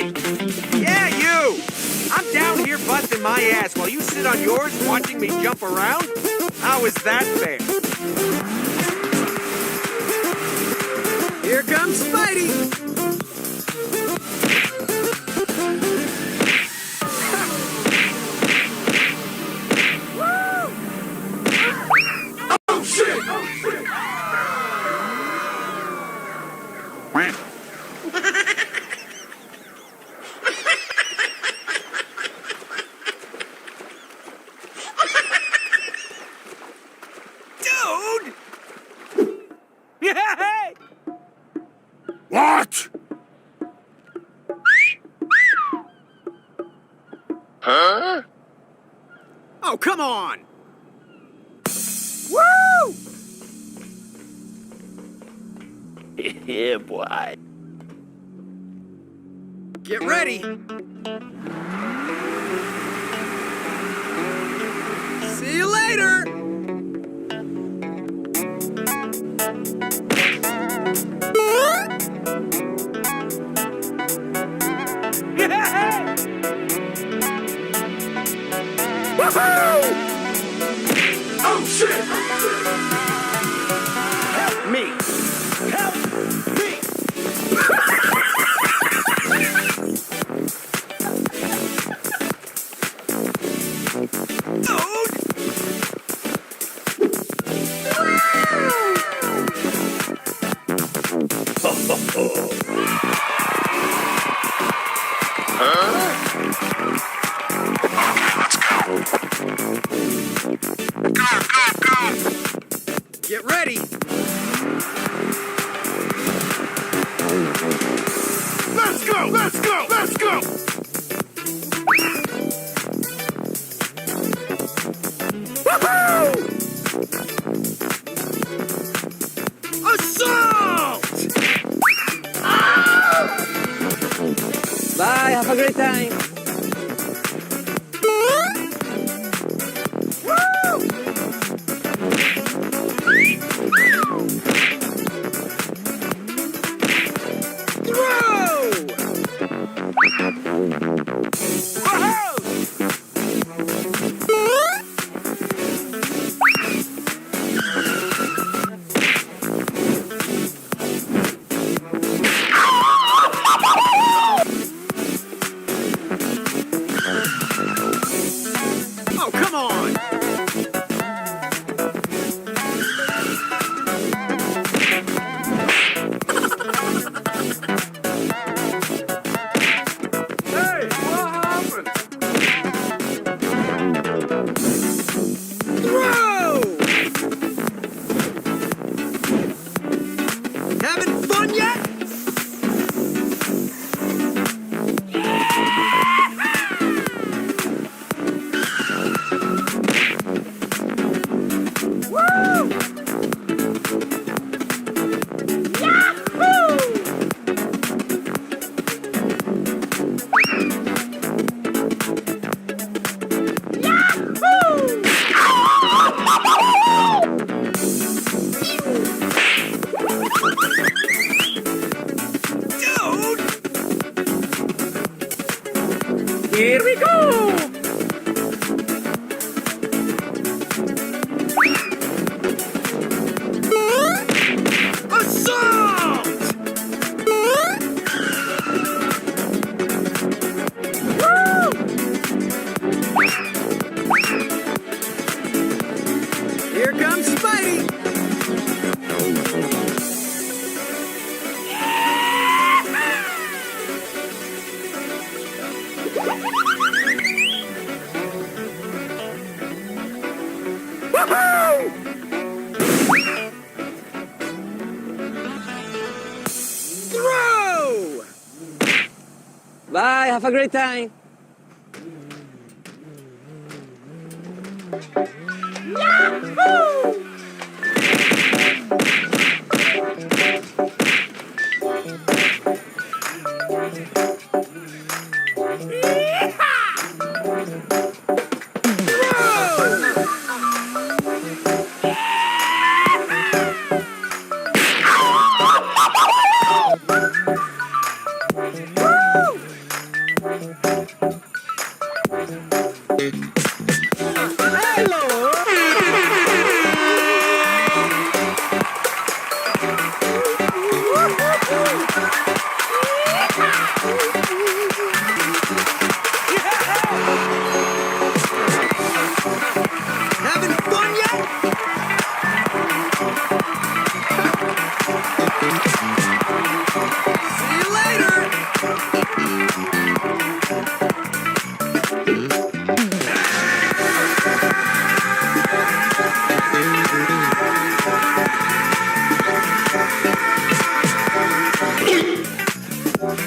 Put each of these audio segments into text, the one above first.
Hey! Yeah, you! I'm down here busting my ass while you sit on yours watching me jump around? How is that fair? Here comes Spidey! Oh shit! Oh shit! Dude! Hey! What? Huh? Oh, come on! Woo! Yeah, boy. Get ready! See you later! Woohoo! Oh shit! Help me! Help me! Get ready! Let's go! Let's go! Let's go! Woohoo! Assault! Bye, have a great time. Oh, come on! Hey, what happened? Throw! Having fun yet? Woo! Yahoo! Dude! Here we go! Assault! Woo! Here comes Spidey! Woohoo! Throw! Bye, have a great time. Yahoo! Woo!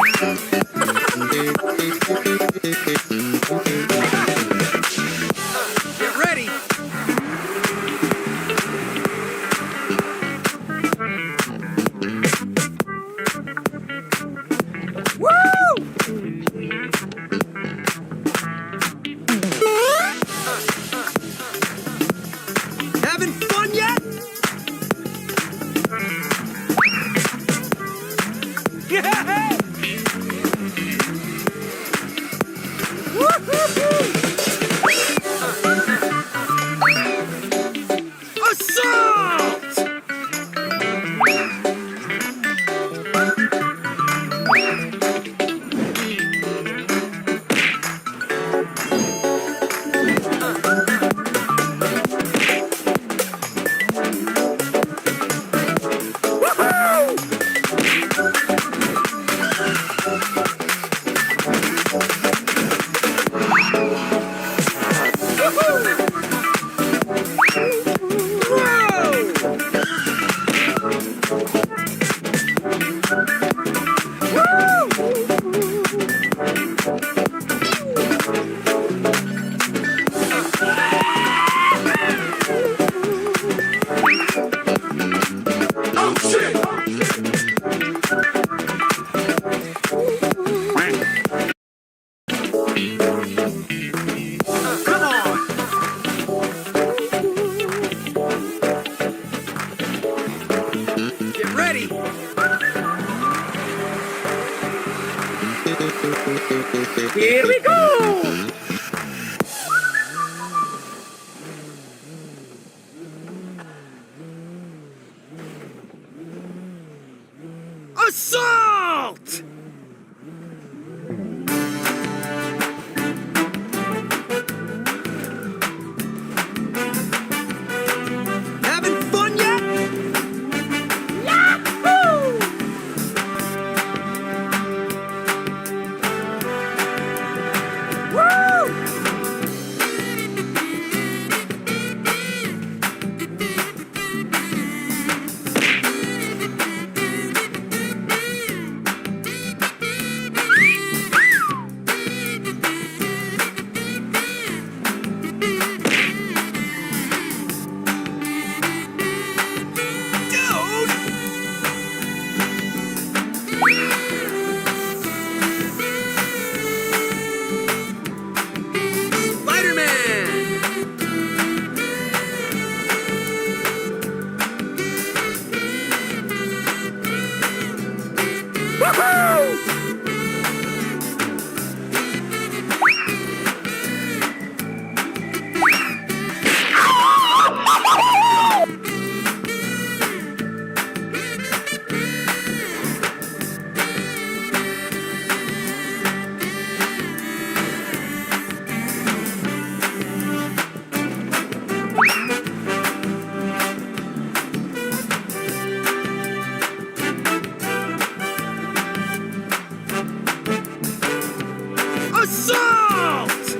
Get ready. Having fun yet? Yeah! Assault! Oh shit! Come on! Get ready! Here we go! Assault! Having fun yet? Yahoo! Woo! Dude! SPIDERMAN! Woohoo! Assault!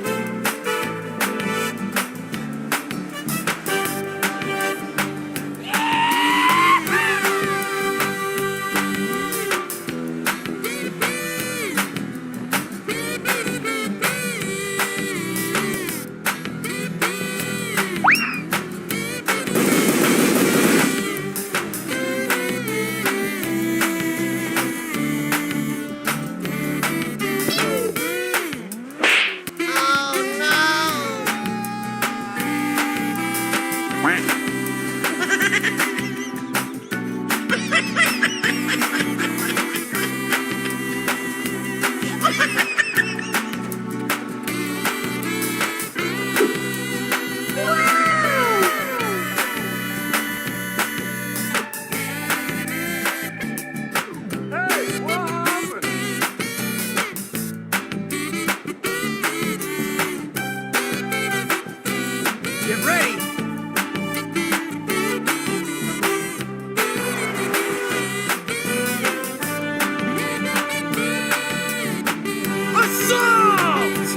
Hey, what happened? Get ready! Assault!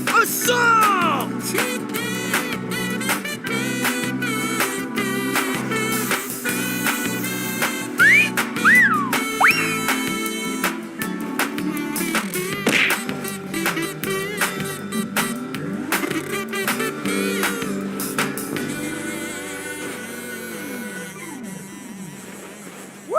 Assault! Woo!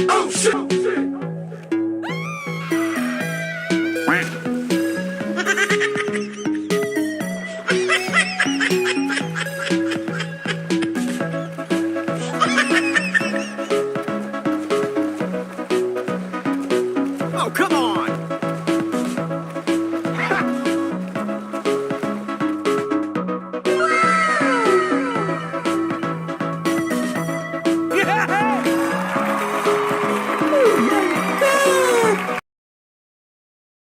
Oh shit! Oh, come on!